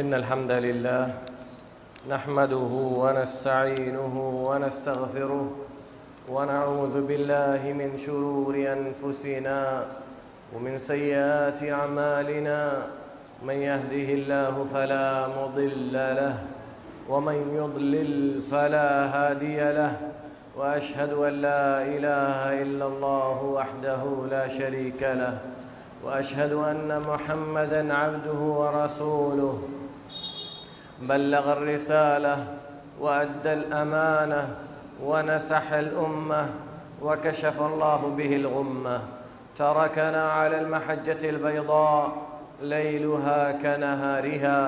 إن الحمد لله نحمده ونستعينه ونستغفره ونعوذ بالله من شرور أنفسنا ومن سيئات أعمالنا. من يهده الله فلا مضل له ومن يضلل فلا هادي له، وأشهد أن لا إله إلا الله وحده لا شريك له، وأشهد أن محمدًا عبده ورسوله. بلغ الرسالة وأدى الأمانة ونصح الأمة وكشف الله به الغمة. تركنا على المحجة البيضاء ليلها كنهارها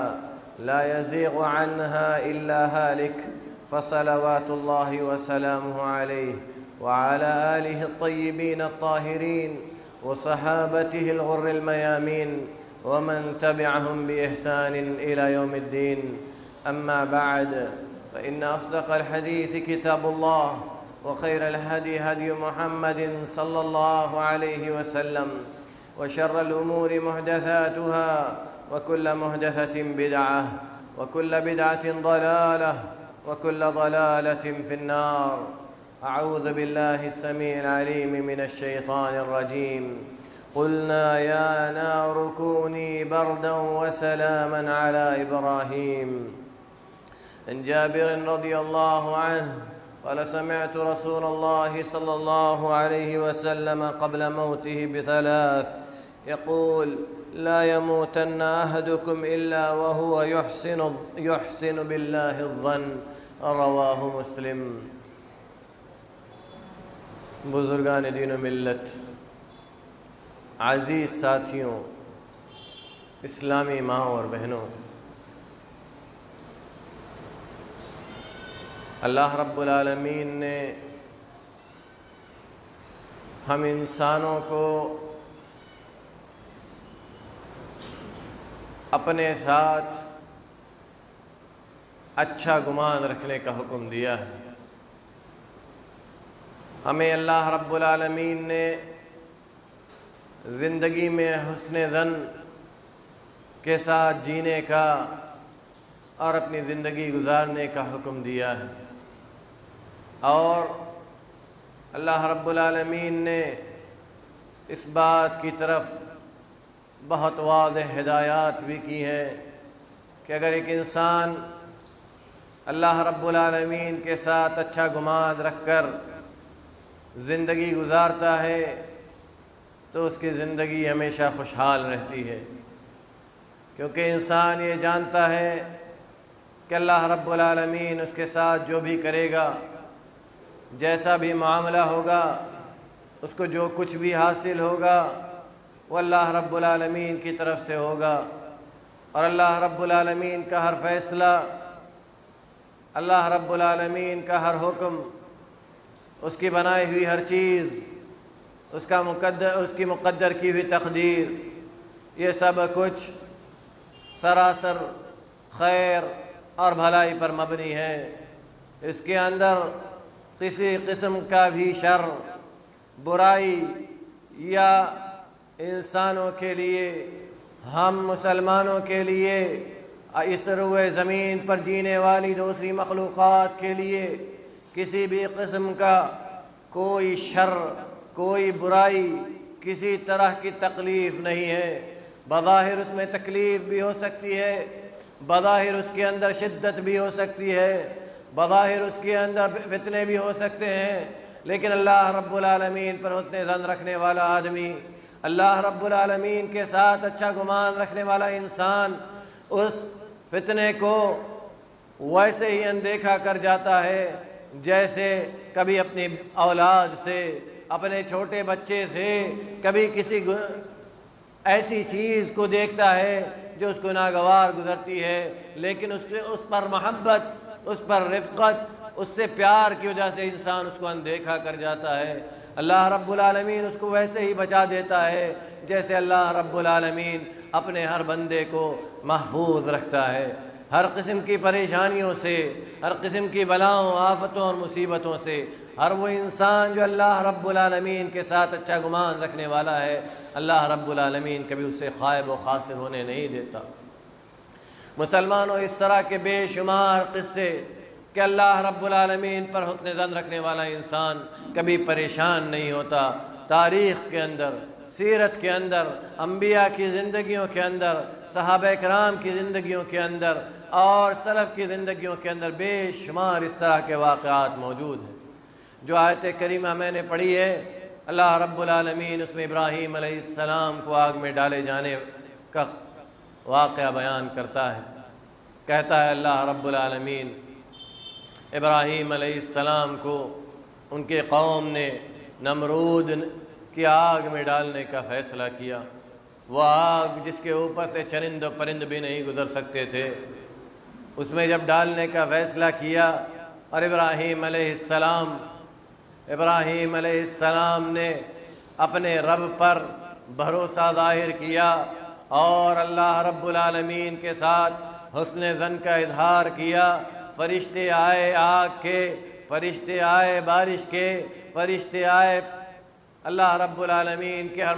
لا يزيغ عنها إلا هالك، فصلوات الله وسلامه عليه وعلى آله الطيبين الطاهرين وصحابته الغر الميامين ومن تبعهم بإحسان إلى يوم الدين. أما بعد، فإن أصدق الحديث كتاب الله، وخير الهدي هدي محمد صلى الله عليه وسلم، وشر الأمور محدثاتها، وكل محدثة بدعة، وكل بدعة ضلالة، وكل ضلالة في النار. أعوذ بالله السميع العليم من الشيطان الرجيم. قلنا يا نار كوني بردا وسلاما على إبراهيم. عن جابر رضي الله عنه قال: سمعت رسول الله صلى الله عليه وسلم قبل موته بثلاث يقول: لا يموتن أحدكم إلا وهو يحسن بالله الظن. رواه مسلم. بزرگان دین و ملت، عزیز ساتھیوں، اسلامی ماں اور بہنوں، اللہ رب العالمین نے ہم انسانوں کو اپنے ساتھ اچھا گمان رکھنے کا حکم دیا ہے۔ ہمیں اللہ رب العالمین نے زندگی میں حسن ظن کے ساتھ جینے کا اور اپنی زندگی گزارنے کا حکم دیا ہے، اور اللہ رب العالمین نے اس بات کی طرف بہت واضح ہدایات بھی کی ہیں کہ اگر ایک انسان اللہ رب العالمین کے ساتھ اچھا گمان رکھ کر زندگی گزارتا ہے تو اس کی زندگی ہمیشہ خوشحال رہتی ہے، کیونکہ انسان یہ جانتا ہے کہ اللہ رب العالمین اس کے ساتھ جو بھی کرے گا، جیسا بھی معاملہ ہوگا، اس کو جو کچھ بھی حاصل ہوگا وہ اللہ رب العالمین کی طرف سے ہوگا، اور اللہ رب العالمین کا ہر فیصلہ، اللہ رب العالمین کا ہر حکم، اس کی بنائی ہوئی ہر چیز، اس کی مقدر کی ہوئی تقدیر، یہ سب کچھ سراسر خیر اور بھلائی پر مبنی ہے۔ اس کے اندر کسی قسم کا بھی شر، برائی یا انسانوں کے لیے، ہم مسلمانوں کے لیے، اس روئے زمین پر جینے والی دوسری مخلوقات کے لیے کسی بھی قسم کا کوئی شر، کوئی برائی، کسی طرح کی تکلیف نہیں ہے۔ بظاہر اس میں تکلیف بھی ہو سکتی ہے، بظاہر اس کے اندر شدت بھی ہو سکتی ہے، بظاہر اس کے اندر فتنے بھی ہو سکتے ہیں، لیکن اللہ رب العالمین پر حسن ظن رکھنے والا آدمی، اللہ رب العالمین کے ساتھ اچھا گمان رکھنے والا انسان اس فتنے کو ویسے ہی اندیکھا کر جاتا ہے جیسے کبھی اپنی اولاد سے، اپنے چھوٹے بچے سے، کبھی کسی ایسی چیز کو دیکھتا ہے جو اس کو ناگوار گزرتی ہے، لیکن اس پر محبت، اس پر رفقت، اس سے پیار کی وجہ سے انسان اس کو اندیکھا کر جاتا ہے۔ اللہ رب العالمین اس کو ویسے ہی بچا دیتا ہے جیسے اللہ رب العالمین اپنے ہر بندے کو محفوظ رکھتا ہے، ہر قسم کی پریشانیوں سے، ہر قسم کی بلاؤں، آفتوں اور مصیبتوں سے۔ ہر وہ انسان جو اللہ رب العالمین کے ساتھ اچھا گمان رکھنے والا ہے، اللہ رب العالمین کبھی اسے خائب و خاسر ہونے نہیں دیتا۔ مسلمانوں، اس طرح کے بے شمار قصے کہ اللہ رب العالمین پر حسن ظن رکھنے والا انسان کبھی پریشان نہیں ہوتا۔ تاریخ کے اندر، سیرت کے اندر، انبیاء کی زندگیوں کے اندر، صحابہ کرام کی زندگیوں کے اندر اور سلف کی زندگیوں کے اندر بے شمار اس طرح کے واقعات موجود ہیں۔ جو آیت کریمہ میں نے پڑھی ہے، اللہ رب العالمین اس میں ابراہیم علیہ السلام کو آگ میں ڈالے جانے کا واقعہ بیان کرتا ہے۔ کہتا ہے اللہ رب العالمین، ابراہیم علیہ السلام کو ان کے قوم نے نمرود کی آگ میں ڈالنے کا فیصلہ کیا۔ وہ آگ جس کے اوپر سے چرند و پرند بھی نہیں گزر سکتے تھے، اس میں جب ڈالنے کا فیصلہ کیا اور ابراہیم علیہ السلام نے اپنے رب پر بھروسہ ظاہر کیا اور اللہ رب العالمین کے ساتھ حسن ظن کا اظہار کیا۔ فرشتے آئے آگ کے، فرشتے آئے بارش کے، فرشتے آئے اللہ رب العالمین کے ہر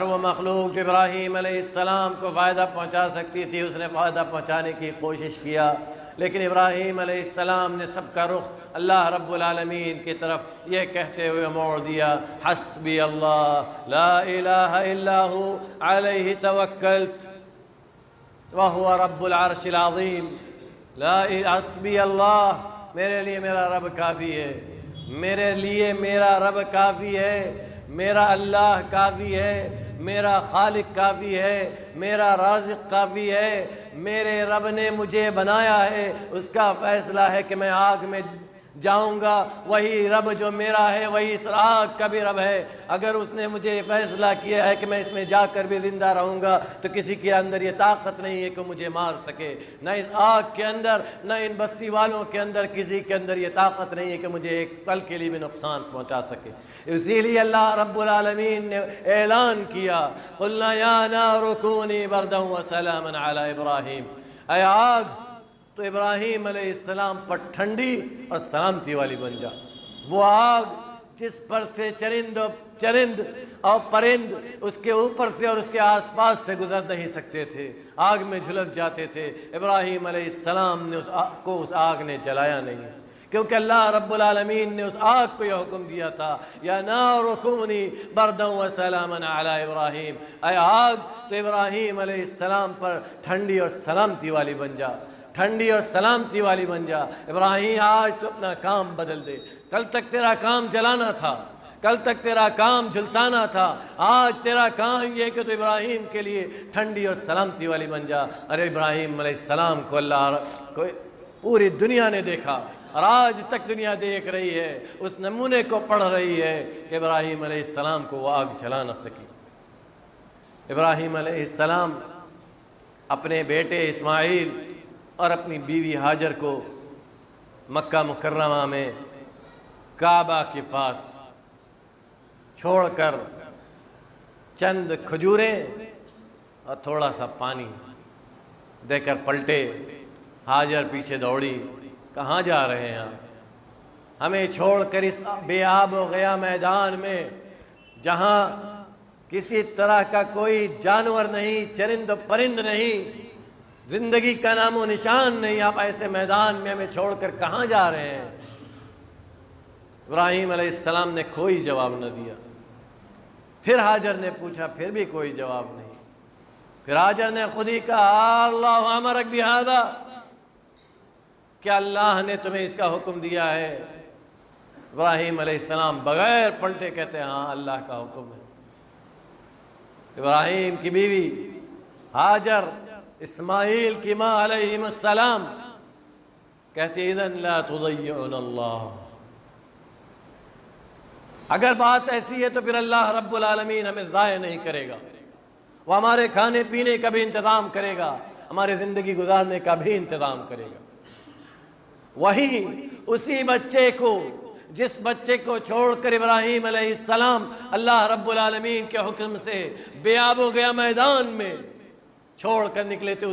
وہ مخلوق جو ابراہیم علیہ السلام کو فائدہ پہنچا سکتی تھی، اس نے فائدہ پہنچانے کی کوشش کیا، لیکن ابراہیم علیہ السلام نے سب کا رخ اللہ رب العالمین کی طرف یہ کہتے ہوئے موڑ دیا، حسبی اللہ لا الہ الا ہو علیہ توکلت وہو رب العرش العظیم۔ حسبی اللہ، میرے لیے میرا رب کافی ہے، میرے لیے میرا رب کافی ہے، میرا اللہ کافی ہے، میرا خالق کافی ہے، میرا رازق کافی ہے، میرے رب نے مجھے بنایا ہے، اس کا فیصلہ ہے کہ میں آگ میں جاؤں گا، وہی رب جو میرا ہے وہی اس آگ کا بھی رب ہے۔ اگر اس نے مجھے فیصلہ کیا ہے کہ میں اس میں جا کر بھی زندہ رہوں گا تو کسی کے اندر یہ طاقت نہیں ہے کہ مجھے مار سکے، نہ اس آگ کے اندر، نہ ان بستی والوں کے اندر، کسی کے اندر یہ طاقت نہیں ہے کہ مجھے ایک پل کے لیے بھی نقصان پہنچا سکے۔ اسی لیے اللہ رب العالمین نے اعلان کیا، قلنا یا نار کونی بردا وسلاما علی ابراہیم، اے آگ تو ابراہیم علیہ السلام پر ٹھنڈی اور سلامتی والی بن جا۔ وہ آگ جس پر سے چرند اور پرند اس کے اوپر سے اور اس کے آس پاس سے گزر نہیں سکتے تھے، آگ میں جھلس جاتے تھے، ابراہیم علیہ السلام نے اس آگ نے جلایا نہیں، کیونکہ اللہ رب العالمین نے اس آگ کو یہ حکم دیا تھا، یا نار کونی بردا وسلاما علی ابراہیم، اے آگ تو ابراہیم علیہ السلام پر ٹھنڈی اور سلامتی والی بن جا، ٹھنڈی اور سلامتی والی بن جا۔ ابراہیم آج تو اپنا کام بدل دے، کل تک تیرا کام جلانا تھا، کل تک تیرا کام جھلسانا تھا، آج تیرا کام یہ کہ تو ابراہیم کے لیے ٹھنڈی اور سلامتی والی بن جا۔ ارے ابراہیم علیہ السلام کو اللہ کو پوری دنیا نے دیکھا اور آج تک دنیا دیکھ رہی ہے، اس نمونے کو پڑھ رہی ہے کہ ابراہیم علیہ السلام کو وہ آگ جلا نہ سکی۔ ابراہیم علیہ السلام اپنے بیٹے اسماعیل اور اپنی بیوی ہاجر کو مکہ مکرمہ میں کعبہ کے پاس چھوڑ کر چند کھجوریں اور تھوڑا سا پانی دے کر پلٹے۔ ہاجر پیچھے دوڑی، کہاں جا رہے ہیں آپ؟ ہمیں چھوڑ کر اس بے آب و گیا میدان میں جہاں کسی طرح کا کوئی جانور نہیں، چرند و پرند نہیں، زندگی کا نام و نشان نہیں، آپ ایسے میدان میں ہمیں چھوڑ کر کہاں جا رہے ہیں؟ ابراہیم علیہ السلام نے کوئی جواب نہ دیا۔ پھر ہاجر نے پوچھا، پھر بھی کوئی جواب نہیں۔ پھر ہاجر نے خود ہی کہا، اللہ امرک بہذا، کیا اللہ نے تمہیں اس کا حکم دیا ہے؟ ابراہیم علیہ السلام بغیر پلٹے کہتے ہیں، ہاں اللہ کا حکم ہے۔ ابراہیم کی بیوی ہاجر، اسماعیل کی ماں علیہم السلام کہتی، اذن لا تضیعنا اللہ، اگر بات ایسی ہے تو پھر اللہ رب العالمین ہمیں ضائع نہیں کرے گا، وہ ہمارے کھانے پینے کا بھی انتظام کرے گا، ہمارے زندگی گزارنے کا بھی انتظام کرے گا۔ وہی اسی بچے کو، جس بچے کو چھوڑ کر ابراہیم علیہ السلام اللہ رب العالمین کے حکم سے بے آب و گیا میدان میں چھوڑ کر نکلے تھے،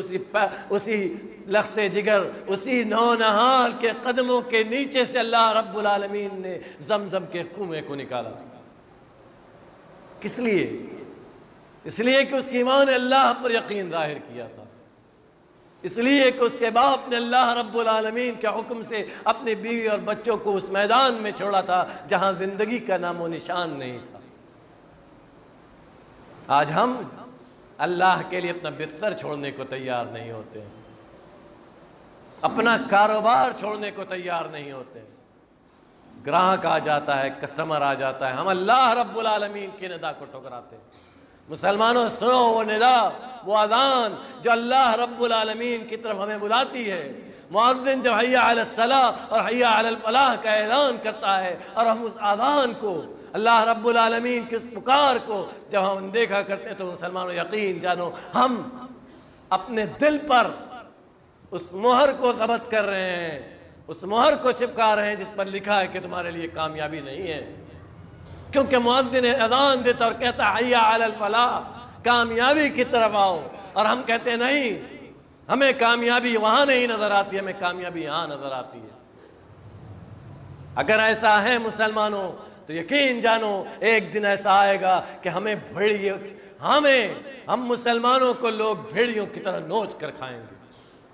اسی لخت جگر، اسی نونہار کے قدموں کے نیچے سے اللہ رب العالمین نے زمزم کے کنویں کو نکالا۔ کس لیے؟ اس لیے کہ اس کی ماں نے اللہ پر یقین ظاہر کیا تھا، اس لیے کہ اس کے باپ نے اللہ رب العالمین کے حکم سے اپنی بیوی اور بچوں کو اس میدان میں چھوڑا تھا جہاں زندگی کا نام و نشان نہیں تھا۔ آج ہم اللہ کے لیے اپنا بستر چھوڑنے کو تیار نہیں ہوتے، اپنا کاروبار چھوڑنے کو تیار نہیں ہوتے۔ گراہک آ جاتا ہے، کسٹمر آ جاتا ہے، ہم اللہ رب العالمین کی ندا کو ٹھکراتے ہیں۔ مسلمانوں سنو وہ ندا، وہ اذان جو اللہ رب العالمین کی طرف ہمیں بلاتی ہے۔ مؤذن جب حیا علی الصلاۃ اور حیا علی الفلاح کا اعلان کرتا ہے اور ہم اس اذان کو، اللہ رب العالمین کی اس پکار کو جب ہم دیکھا کرتے ہیں تو مسلمانوں یقین جانو ہم اپنے دل پر اس مہر کو ضبط کر رہے ہیں، اس مہر کو چپکا رہے ہیں جس پر لکھا ہے کہ تمہارے لیے کامیابی نہیں ہے۔ کیونکہ مؤذن اذان دیتا اور کہتا حیا علی الفلاح، کامیابی کی طرف آؤ، اور ہم کہتے ہیں نہیں، ہمیں کامیابی وہاں نہیں نظر آتی، ہمیں کامیابی یہاں نظر آتی ہے۔ اگر ایسا ہے مسلمانوں تو یقین جانو ایک دن ایسا آئے گا کہ ہم مسلمانوں کو لوگ بھیڑیوں کی طرح نوچ کر کھائیں گے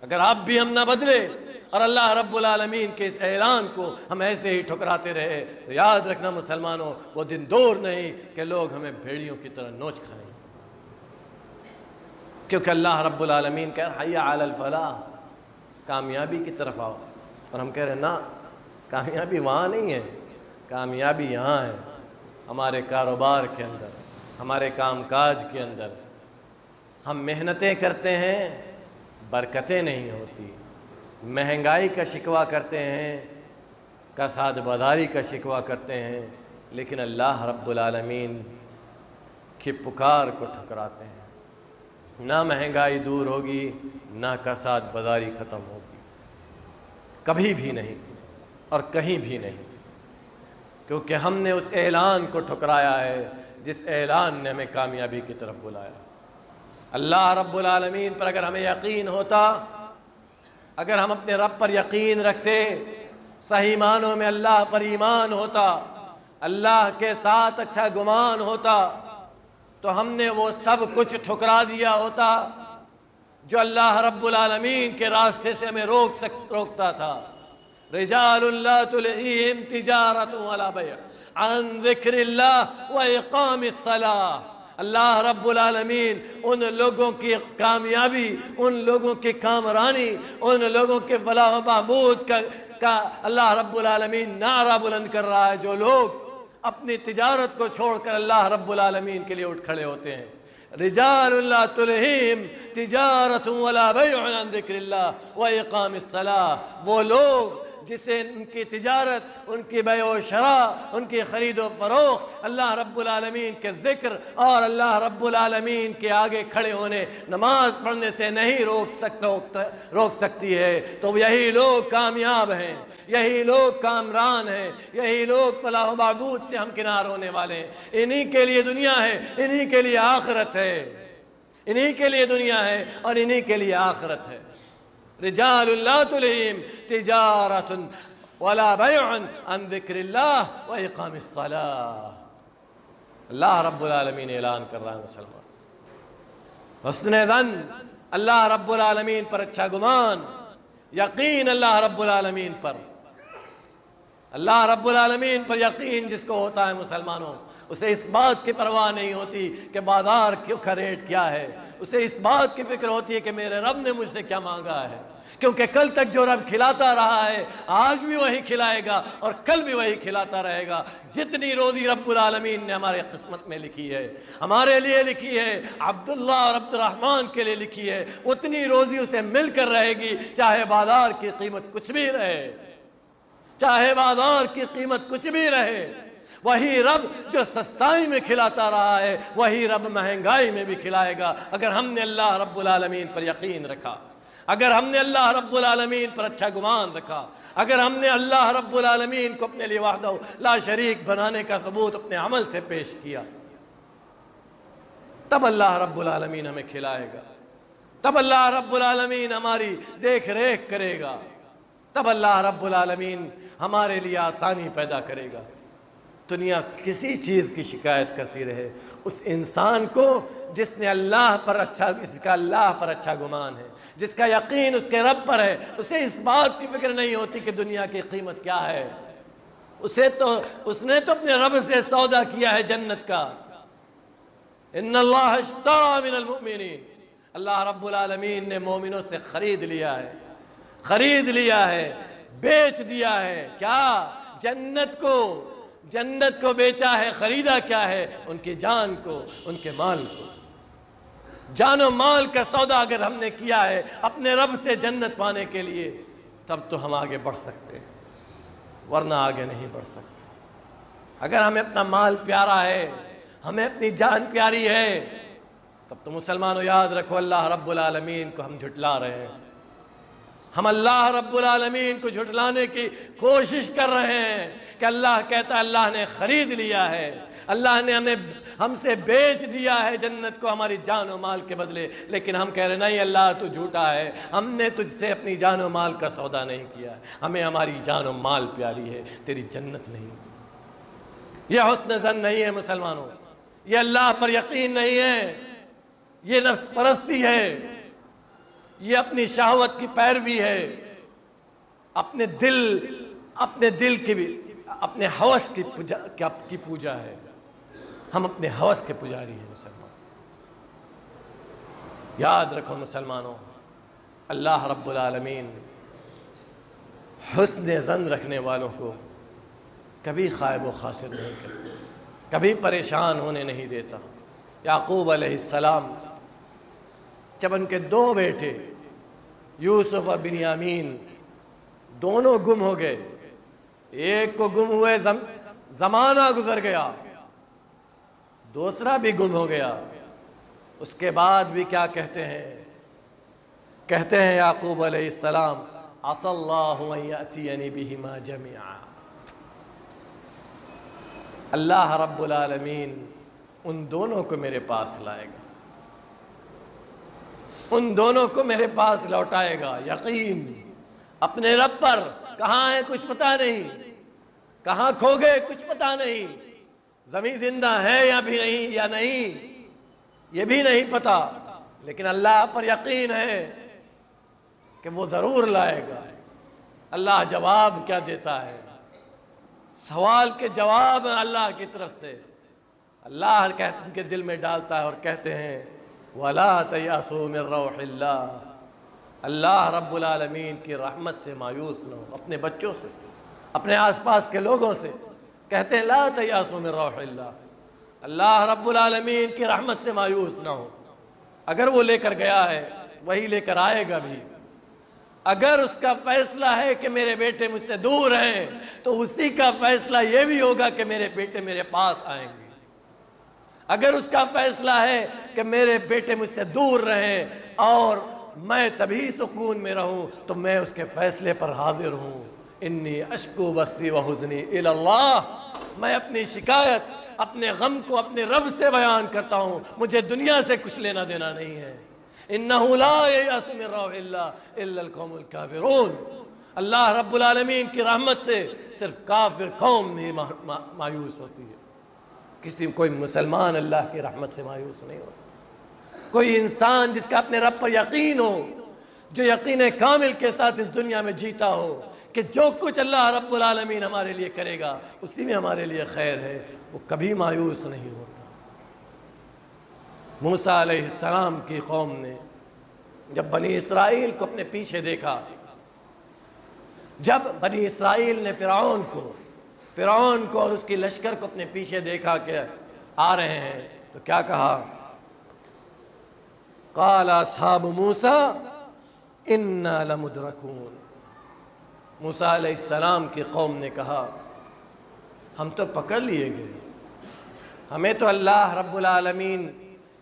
اگر آپ بھی ہم نہ بدلے اور اللہ رب العالمین کے اس اعلان کو ہم ایسے ہی ٹھکراتے رہے تو یاد رکھنا مسلمانوں وہ دن دور نہیں کہ لوگ ہمیں بھیڑیوں کی طرح نوچ کھائیں گے، کیونکہ اللہ رب العالمین کہہ رہا حیا علی الفلاح، کامیابی کی طرف آؤ، اور ہم کہہ رہے ہیں نا، کامیابی وہاں نہیں ہے، کامیابی یہاں ہے، ہمارے کاروبار کے اندر، ہمارے کام کاج کے اندر۔ ہم محنتیں کرتے ہیں، برکتیں نہیں ہوتی، مہنگائی کا شکوہ کرتے ہیں، کساد بازاری کا شکوہ کرتے ہیں، لیکن اللہ رب العالمین کی پکار کو ٹھکراتے ہیں۔ نہ مہنگائی دور ہوگی، نہ کساد بازاری ختم ہوگی، کبھی بھی نہیں اور کہیں بھی نہیں، کیونکہ ہم نے اس اعلان کو ٹھکرایا ہے جس اعلان نے ہمیں کامیابی کی طرف بلایا۔ اللہ رب العالمین پر اگر ہمیں یقین ہوتا، اگر ہم اپنے رب پر یقین رکھتے، صحیح معنوں میں اللہ پر ایمان ہوتا، اللہ کے ساتھ اچھا گمان ہوتا، تو ہم نے وہ سب کچھ ٹھکرا دیا ہوتا جو اللہ رب العالمین کے راستے سے ہمیں روکتا تھا۔ رجال لا تلہیہم تجارت ولا بیع عن ذکر اللہ و اقام الصلاۃ۔ اللہ رب العالمین ان لوگوں کی کامیابی، ان لوگوں کی کامرانی، ان لوگوں کے فلاح و بہبود کا اللہ رب العالمین نعرہ بلند کر رہا ہے، جو لوگ اپنی تجارت کو چھوڑ کر اللہ رب العالمین کے لیے اٹھ کھڑے ہوتے ہیں۔ رجال لا تلہیہم تجارت ولا بیع عن ذکر اللہ و اقام الصلاۃ، وہ لوگ جسے ان کی تجارت، ان کی بیع و شراء، ان کی خرید و فروخت اللہ رب العالمین کے ذکر اور اللہ رب العالمین کے آگے کھڑے ہونے، نماز پڑھنے سے نہیں روک سکتی ہے، تو یہی لوگ کامیاب ہیں، یہی لوگ کامران ہیں، یہی لوگ فلاح و بہبود سے ہمکنار ہونے والے ہیں۔ انہی کے لیے دنیا ہے، انہی کے لیے آخرت ہے، انہی کے لیے دنیا ہے اور انہی کے لیے آخرت ہے۔ رجال لا تلہیہم تجارت ولا بیع عن ذکر اللہ و اقام الصلاۃ۔ اللہ رب العالمین اعلان کر رہا ہے مسلمان، حسن ظن، اللہ رب العالمین پر اچھا گمان، یقین اللہ رب العالمین پر، اللہ رب العالمین پر یقین جس کو ہوتا ہے مسلمانوں، اسے اس بات کی پرواہ نہیں ہوتی کہ بازار کا ریٹ کیا ہے، اسے اس بات کی فکر ہوتی ہے کہ میرے رب نے مجھ سے کیا مانگا ہے، کیونکہ کل تک جو رب کھلاتا رہا ہے آج بھی وہی کھلائے گا اور کل بھی وہی کھلاتا رہے گا۔ جتنی روزی رب العالمین نے ہمارے قسمت میں لکھی ہے، ہمارے لیے لکھی ہے، عبداللہ اور عبد الرحمن کے لیے لکھی ہے، اتنی روزی اسے مل کر رہے گی، چاہے بازار کی قیمت کچھ بھی رہے، چاہے بازار کی قیمت کچھ بھی رہے۔ وہی رب جو سستائی میں کھلاتا رہا ہے وہی رب مہنگائی میں بھی کھلائے گا، اگر ہم نے اللہ رب العالمین پر یقین رکھا، اگر ہم نے اللہ رب العالمین پر اچھا گمان رکھا، اگر ہم نے اللہ رب العالمین کو اپنے لیے وحدہ لا شریک بنانے کا ثبوت اپنے عمل سے پیش کیا، تب اللہ رب العالمین ہمیں کھلائے گا، تب اللہ رب العالمین ہماری دیکھ ریکھ کرے گا، تب اللہ رب العالمین ہمارے لیے آسانی پیدا کرے گا۔ دنیا کسی چیز کی شکایت کرتی رہے، اس انسان کو جس نے اللہ پر جس کا اللہ پر اچھا گمان ہے، جس کا یقین اس کے رب پر ہے، اسے اس بات کی فکر نہیں ہوتی کہ دنیا کی قیمت کیا ہے۔ اس نے تو اپنے رب سے سودا کیا ہے جنت کا۔ ان اللہ اشتری من المؤمنین، اللہ رب العالمین نے مومنوں سے خرید لیا ہے، بیچ دیا ہے۔ کیا؟ جنت کو بیچا ہے۔ خریدا کیا ہے؟ ان کی جان کو، ان کے مال کو۔ جان و مال کا سودا اگر ہم نے کیا ہے اپنے رب سے جنت پانے کے لیے، تب تو ہم آگے بڑھ سکتے ہیں، ورنہ آگے نہیں بڑھ سکتے۔ اگر ہمیں اپنا مال پیارا ہے، ہمیں اپنی جان پیاری ہے، تب تو مسلمانوں یاد رکھو اللہ رب العالمین کو ہم جھٹلا رہے ہیں۔ ہم اللہ رب العالمین کو جھٹلانے کی کوشش کر رہے ہیں کہ اللہ کہتا ہے اللہ نے خرید لیا ہے، اللہ نے ہم سے بیچ دیا ہے جنت کو ہماری جان و مال کے بدلے، لیکن ہم کہہ رہے نہیں اللہ تو جھوٹا ہے، ہم نے تجھ سے اپنی جان و مال کا سودا نہیں کیا ہے، ہمیں ہماری جان و مال پیاری ہے، تیری جنت نہیں۔ یہ حسن ظن نہیں ہے مسلمانوں، یہ اللہ پر یقین نہیں ہے، یہ نفس پرستی ہے، یہ اپنی شہوت کی پیروی ہے، اپنے دل کی بھی، اپنے ہوس کی پوجا ہے۔ ہم اپنے ہوس کے پجاری ہیں مسلمان۔ یاد رکھو مسلمانوں، اللہ رب العالمین حسن ظن رکھنے والوں کو کبھی خائب و خاسر نہیں کرتا، کبھی پریشان ہونے نہیں دیتا۔ یعقوب علیہ السلام جب ان کے دو بیٹے یوسف اور بنیامین دونوں گم ہو گئے، ایک کو گم ہوئے زمانہ گزر گیا، دوسرا بھی گم ہو گیا، اس کے بعد بھی کیا کہتے ہیں یعقوب علیہ السلام عسى الله ان يأتيني بهما جميعا۔ اللہ رب العالمین ان دونوں کو میرے پاس لائے گا، ان دونوں کو میرے پاس لوٹائے گا۔ یقین اپنے رب پر، کہاں ہے کچھ پتہ نہیں، کہاں کھو گئے کچھ پتہ نہیں، زمین زندہ ہے یا نہیں یہ بھی نہیں پتہ، لیکن اللہ پر یقین ہے کہ وہ ضرور لائے گا۔ اللہ جواب کیا دیتا ہے؟ سوال کے جواب اللہ کی طرف سے اللہ ان کے دل میں ڈالتا ہے اور کہتے ہیں وَلَا تَيَأْسُوا مِن رَوْحِ اللَّهِ، اللہ رب العالمین کی رحمت سے مایوس نہ ہو۔ اپنے بچوں سے، اپنے آس پاس کے لوگوں سے کہتے ہیں لا تیاسوا من روح اللہ، اللہ رب العالمین کی رحمت سے مایوس نہ ہو۔ اگر وہ لے کر گیا ہے وہی لے کر آئے گا بھی، اگر اس کا فیصلہ ہے کہ میرے بیٹے مجھ سے دور ہیں تو اسی کا فیصلہ یہ بھی ہوگا کہ میرے بیٹے میرے پاس آئیں گے۔ اگر اس کا فیصلہ ہے کہ میرے بیٹے مجھ سے دور رہیں اور میں تبھی سکون میں رہوں تو میں اس کے فیصلے پر حاضر ہوں۔ انی اشکو بثی و حزنی الی اللہ، میں اپنی شکایت، اپنے غم کو اپنے رب سے بیان کرتا ہوں، مجھے دنیا سے کچھ لینا دینا نہیں ہے۔ انہ لا ییأس من روح اللہ الا القوم الکافرون، اللہ رب العالمین کی رحمت سے صرف کافر قوم ہی مایوس ہوتی ہے، کوئی مسلمان اللہ کی رحمت سے مایوس نہیں ہوتا۔ کوئی انسان جس کا اپنے رب پر یقین ہو، جو یقین کامل کے ساتھ اس دنیا میں جیتا ہو کہ جو کچھ اللہ رب العالمین ہمارے لیے کرے گا اسی میں ہمارے لیے خیر ہے، وہ کبھی مایوس نہیں ہوتا۔ موسیٰ علیہ السلام کی قوم نے جب بنی اسرائیل کو اپنے پیچھے دیکھا، جب بنی اسرائیل نے فرعون کو اور اس کی لشکر کو اپنے پیچھے دیکھا کہ آ رہے ہیں تو کیا کہا؟ قال اصحاب موسیٰ انا لمدرکون، موسیٰ علیہ السلام کی قوم نے کہا ہم تو پکڑ لیے گئے، ہمیں تو اللہ رب العالمین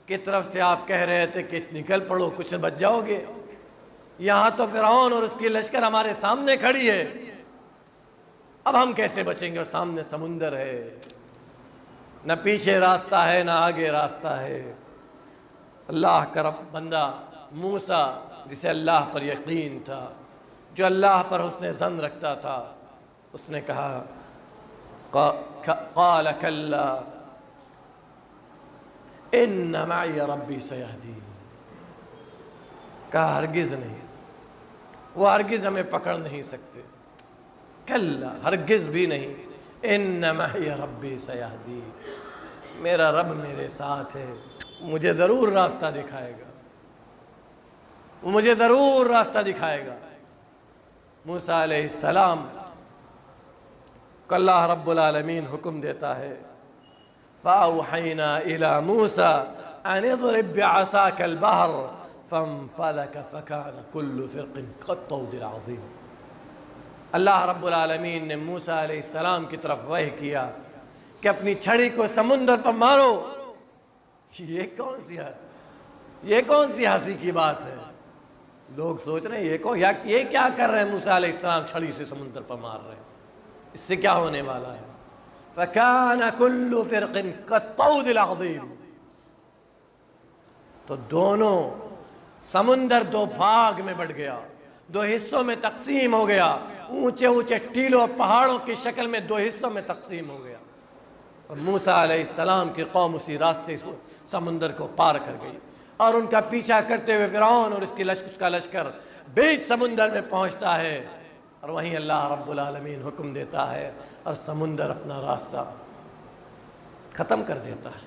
کی طرف سے آپ کہہ رہے تھے کہ نکل پڑو کچھ بچ جاؤ گے، یہاں تو فرعون اور اس کی لشکر ہمارے سامنے کھڑی ہے، اب ہم کیسے بچیں گے؟ اور سامنے سمندر ہے، نہ پیچھے راستہ ہے نہ آگے راستہ ہے۔ اللہ کا رب بندہ موسیٰ جسے اللہ پر یقین تھا، جو اللہ پر حسن ظن رکھتا تھا، اس نے کہا قال کلا ان معی ربی سیہدین، کہا ہرگز نہیں، وہ ہرگز ہمیں پکڑ نہیں سکتے، کلا ہرگز بھی نہیں، ان معی ربی سیہدین، میرا رب میرے ساتھ ہے، مجھے ضرور راستہ دکھائے گا، وہ مجھے ضرور راستہ دکھائے گا۔ موسیٰ علیہ السلام کو اللہ رب العالمین حکم دیتا ہے، فَأَوْحَيْنَا إِلَى مُوسَىٰ أَنِ اضْرِب بِّعَصَاكَ الْبَحْرَ فَانفَلَكَ فَكَانَ كُلُّ فِرْقٍ كَالطَّوْدِ الْعَظِيمِ۔ اللہ رب العالمین نے موسیٰ علیہ السلام کی طرف وحی کیا کہ اپنی چھڑی کو سمندر پر مارو۔ یہ کون سی ہنسی کی بات ہے؟ لوگ سوچ رہے ہیں یہ کیا کر رہے ہیں؟ موسیٰ علیہ السلام چھڑی سے سمندر پر مار رہے ہیں، اس سے کیا ہونے والا ہے؟ فَكَانَ كُلُّ فِرْقٍ كَالطَّوْدِ الْعَظِيمِ، تو دونوں سمندر دو بھاگ میں بٹ گیا، دو حصوں میں تقسیم ہو گیا، اونچے اونچے ٹیلوں اور پہاڑوں کی شکل میں دو حصوں میں تقسیم ہو گیا، اور موسیٰ علیہ السلام کی قوم اسی رات سے سمندر کو پار کر گئی، اور ان کا پیچھا کرتے ہوئے فرعون اور اس کا لشکر بیچ سمندر میں پہنچتا ہے، اور وہیں اللہ رب العالمین حکم دیتا ہے اور سمندر اپنا راستہ ختم کر دیتا ہے،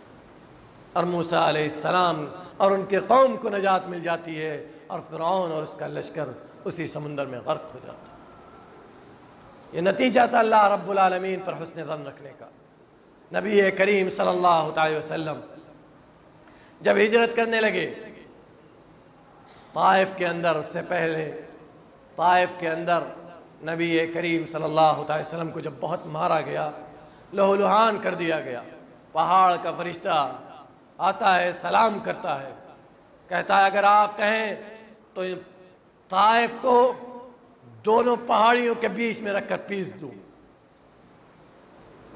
اور موسیٰ علیہ السلام اور ان کے قوم کو نجات مل جاتی ہے، اور فرعون اور اس کا لشکر اسی سمندر میں غرق ہو جاتا ہے۔ یہ نتیجہ تھا اللہ رب العالمین پر حسن ظن رکھنے کا۔ نبی کریم صلی اللہ علیہ وسلم جب ہجرت کرنے لگے طائف کے اندر، اس سے پہلے طائف کے اندر نبی کریم صلی اللہ علیہ وسلم کو جب بہت مارا گیا، لہو لہان کر دیا گیا، پہاڑ کا فرشتہ آتا ہے، سلام کرتا ہے، کہتا ہے اگر آپ کہیں تو طائف کو دونوں پہاڑیوں کے بیچ میں رکھ کر پیس دوں۔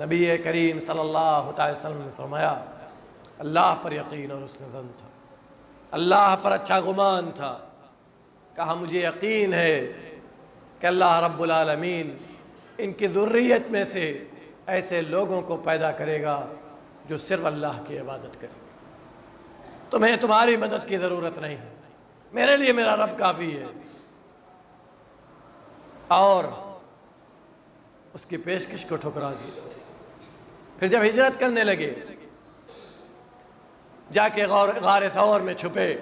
نبی کریم صلی اللہ علیہ وسلم نے فرمایا اللہ پر یقین اور حسن ظن تھا، اللہ پر اچھا گمان تھا، کہا مجھے یقین ہے کہ اللہ رب العالمین ان کی ذریت میں سے ایسے لوگوں کو پیدا کرے گا جو صرف اللہ کی عبادت کرے، تمہیں تمہاری مدد کی ضرورت نہیں ہے، میرے لیے میرا رب کافی ہے۔ اور اس کی پیشکش کو ٹھکرا دی۔ پھر جب ہجرت کرنے لگے، جا کے غار ثور میں چھپے،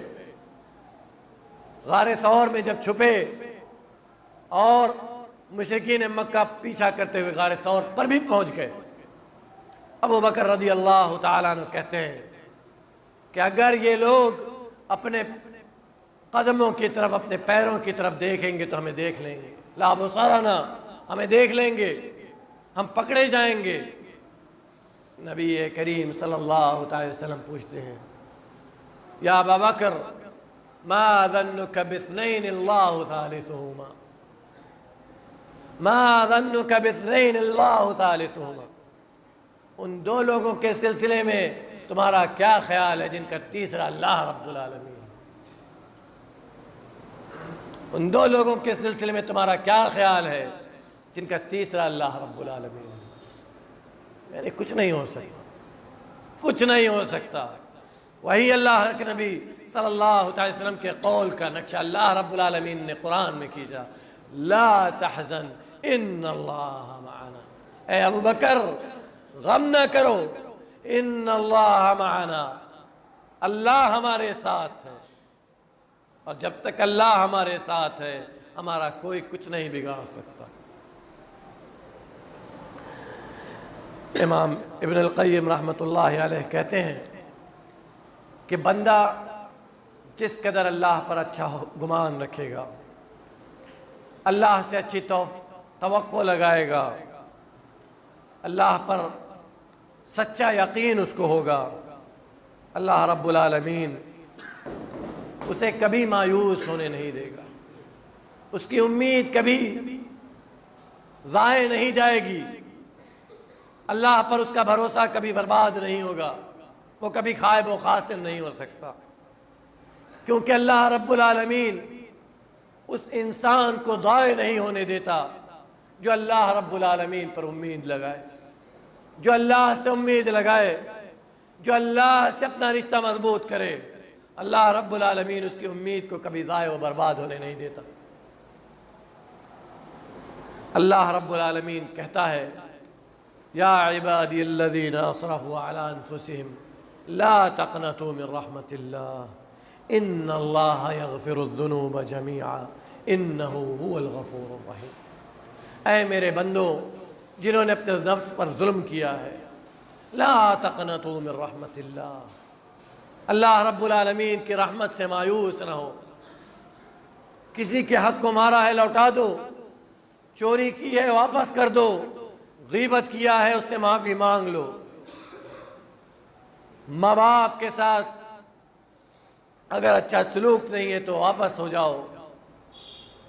غار ثور میں جب چھپے اور مشرکین مکہ پیچھا کرتے ہوئے غار ثور پر بھی پہنچ گئے، ابو بکر رضی اللہ تعالیٰ عنہ کہتے ہیں کہ اگر یہ لوگ اپنے قدموں کی طرف، اپنے پیروں کی طرف دیکھیں گے تو ہمیں دیکھ لیں گے، لا بصرنا، ہمیں دیکھ لیں گے، ہم پکڑے جائیں گے۔ نبی کریم صلی اللہ علیہ وسلم پوچھتے ہیں یا ابا بکر ما ظنک باثنین اللہ ثالثہما، ما ظنک باثنین اللہ ثالثہما، ان دو لوگوں کے سلسلے میں تمہارا کیا خیال ہے جن کا تیسرا اللہ رب العالمین، ان دو لوگوں کے سلسلے میں تمہارا کیا خیال ہے جن کا تیسرا اللہ رب العالمین، یعنی کچھ نہیں ہو سکتا، کچھ نہیں ہو سکتا۔ وہی اللہ کے نبی صلی اللہ علیہ وسلم کے قول کا نقشہ اللہ رب العالمین نے قرآن میں کھینچا، لا تحزن ان اللہ معنا، اے ابو بکر غم نہ کرو، ان اللہ معنا، اللہ ہمارے ساتھ ہے، اور جب تک اللہ ہمارے ساتھ ہے ہمارا کوئی کچھ نہیں بگاڑ سکتا۔ امام ابن القیم رحمۃ اللہ علیہ کہتے ہیں کہ بندہ جس قدر اللہ پر اچھا گمان رکھے گا، اللہ سے اچھی توقع لگائے گا، اللہ پر سچا یقین اس کو ہوگا، اللہ رب العالمین اسے کبھی مایوس ہونے نہیں دے گا، اس کی امید کبھی ضائع نہیں جائے گی، اللہ پر اس کا بھروسہ کبھی برباد نہیں ہوگا، وہ کبھی خائب و خاسر نہیں ہو سکتا، کیونکہ اللہ رب العالمین اس انسان کو ضائع نہیں ہونے دیتا جو اللہ رب العالمین پر امید لگائے، جو اللہ سے امید لگائے، جو اللہ سے اپنا رشتہ مضبوط کرے اللہ رب العالمین اس کی امید کو کبھی ضائع و برباد ہونے نہیں دیتا۔ اللہ رب العالمین کہتا ہے یا عبادی الذین اسرفوا علی انفسہم لا تقنطوا من رحمت اللہ ان اللہ یغفر الذنوب جمیعا انہ هو الغفور الرحیم۔ اے میرے بندو جنہوں نے اپنے نفس پر ظلم کیا ہے، لا تقنطوا من رحمت اللہ، اللہ رب العالمین کی رحمت سے مایوس نہ ہو۔ کسی کے حق کو مارا ہے لوٹا دو، چوری کی ہے واپس کر دو، غیبت کیا ہے اس سے معافی مانگ لو، ماں باپ کے ساتھ اگر اچھا سلوک نہیں ہے تو واپس ہو جاؤ،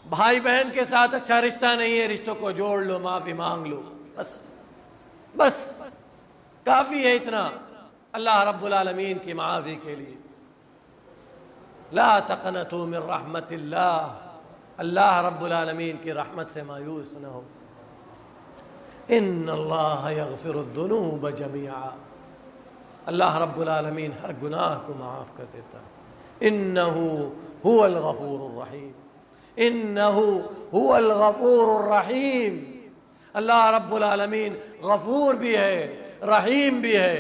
بھائی بہن کے ساتھ اچھا رشتہ نہیں ہے رشتوں کو جوڑ لو، معافی مانگ لو، بس کافی ہے اتنا اللہ رب العالمین کی معافی کے لیے۔ لا تقنطوا من رحمت اللہ، اللہ رب العالمین کی رحمت سے مایوس نہ ہو۔ ان اللہ یغفر الذنوب جمیعا، اللہ رب العالمین ہر گناہ کو معاف کر دیتا ہے۔ انہ هو الغفور الرحیم، انہ هو الغفور الرحیم، اللہ رب العالمین غفور بھی ہے، رحیم بھی ہے،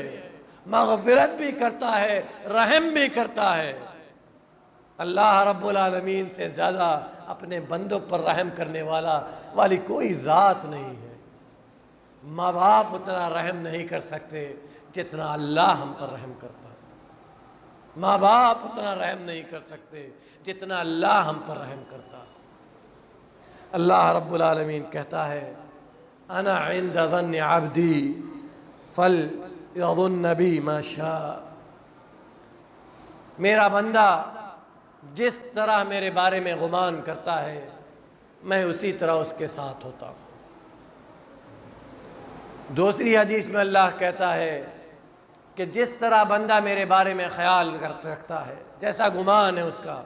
مغفرت بھی کرتا ہے، رحم بھی کرتا ہے۔ اللہ رب العالمین سے زیادہ اپنے بندوں پر رحم کرنے والی کوئی ذات نہیں ہے۔ ماں باپ اتنا رحم نہیں کر سکتے جتنا اللہ ہم پر رحم کرتا ہے، ماں باپ اتنا رحم نہیں کر سکتے جتنا اللہ ہم پر رحم کرتا ہے۔ اللہ رب العالمین کہتا ہے انا عند ظن عبدی فلیظن بی ما شاء، میرا بندہ جس طرح میرے بارے میں گمان کرتا ہے میں اسی طرح اس کے ساتھ ہوتا ہوں۔ دوسری حدیث میں اللہ کہتا ہے کہ جس طرح بندہ میرے بارے میں خیال رکھتا ہے، جیسا گمان ہے اس کا،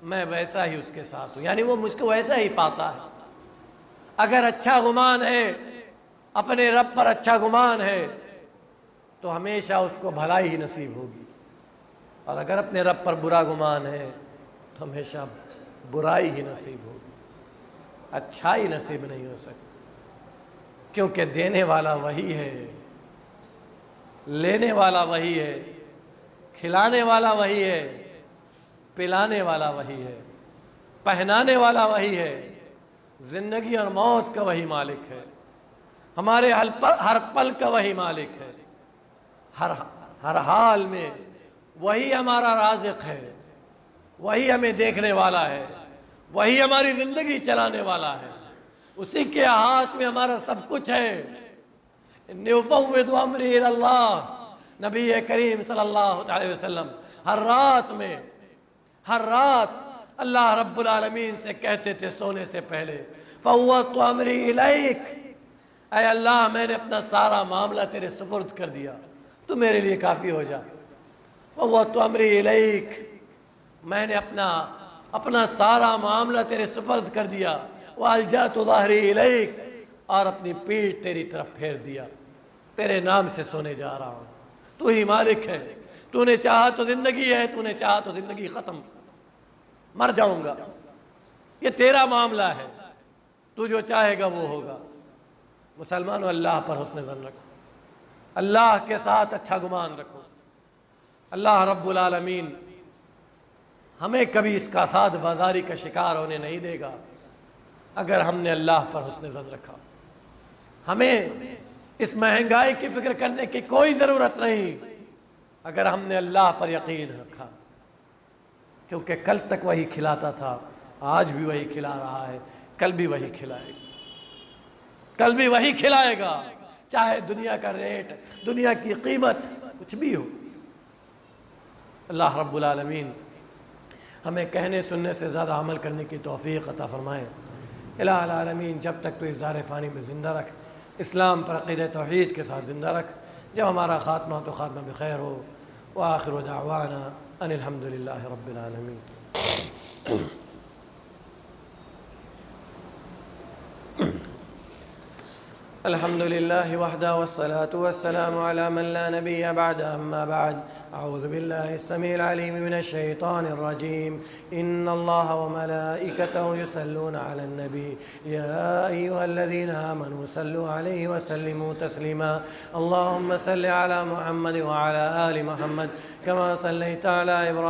میں ویسا ہی اس کے ساتھ ہوں، یعنی وہ مجھ کو ویسا ہی پاتا ہے۔ اگر اچھا گمان ہے، اپنے رب پر اچھا گمان ہے تو ہمیشہ اس کو بھلائی ہی نصیب ہوگی، اور اگر اپنے رب پر برا گمان ہے تو ہمیشہ برائی ہی نصیب ہوگی، اچھائی نصیب نہیں ہو سکتی، کیونکہ دینے والا وہی ہے، لینے والا وہی ہے، کھلانے والا وہی ہے، پلانے والا وہی ہے، پہنانے والا وہی ہے، زندگی اور موت کا وہی مالک ہے، ہمارے ہر پل کا وہی مالک ہے، ہر حال میں وہی ہمارا رازق ہے، وہی ہمیں دیکھنے والا ہے، وہی ہماری زندگی چلانے والا ہے، اسی کے ہاتھ میں ہمارا سب کچھ ہے۔ انی افوض امری الی اللہ، نبی کریم صلی اللہ علیہ وسلم ہر رات اللہ رب العالمین سے کہتے تھے سونے سے پہلے فوضت امری الیک، اے اللہ میں نے اپنا سارا معاملہ تیرے سپرد کر دیا، تو میرے لیے کافی ہو جا۔ فوضت امری الیک، میں نے اپنا سارا معاملہ تیرے سپرد کر دیا، والجأت ظہری الیک، اور اپنی پیٹھ تیری طرف پھیر دیا، تیرے نام سے سونے جا رہا ہوں، تو ہی مالک ہے، تو نے چاہا تو زندگی ہے، تو نے چاہا تو زندگی ختم، مر جاؤں گا، یہ تیرا معاملہ ہے، تو جو چاہے گا وہ ہوگا۔ مسلمانوں اللہ پر حسن ظن رکھو، اللہ کے ساتھ اچھا گمان رکھو، اللہ رب العالمین ہمیں کبھی اس کا ساد بازاری کا شکار ہونے نہیں دے گا اگر ہم نے اللہ پر حسن ظن رکھا۔ ہمیں اس مہنگائی کی فکر کرنے کی کوئی ضرورت نہیں اگر ہم نے اللہ پر یقین رکھا، کیونکہ کل تک وہی کھلاتا تھا، آج بھی وہی کھلا رہا ہے، کل بھی وہی کھلائے گا، کل بھی وہی کھلائے گا، چاہے دنیا کا ریٹ، دنیا کی قیمت کچھ بھی ہو۔ اللہ رب العالمین ہمیں کہنے سننے سے زیادہ عمل کرنے کی توفیق عطا فرمائے۔ الہ العالمین جب تک تو اس دار فانی میں زندہ رکھ، اسلام پر عقیدہ توحید کے ساتھ زندہ رکھ، جب ہمارا خاتمہ ہو تو خاتمہ بخیر ہو۔ وآخر دعوانا ان الحمد للہ رب العالمین۔ الحمد لله وحده والصلاة والسلام على من لا نبي بعد. أما بعد، أعوذ بالله السميع العليم من الشيطان الرجيم. إن الله وملائكته يصلون على النبي يا أيها الذين آمنوا صلوا عليه وسلموا تسليما. اللهم صل على محمد وعلى آل محمد كما صليت على إبراهيم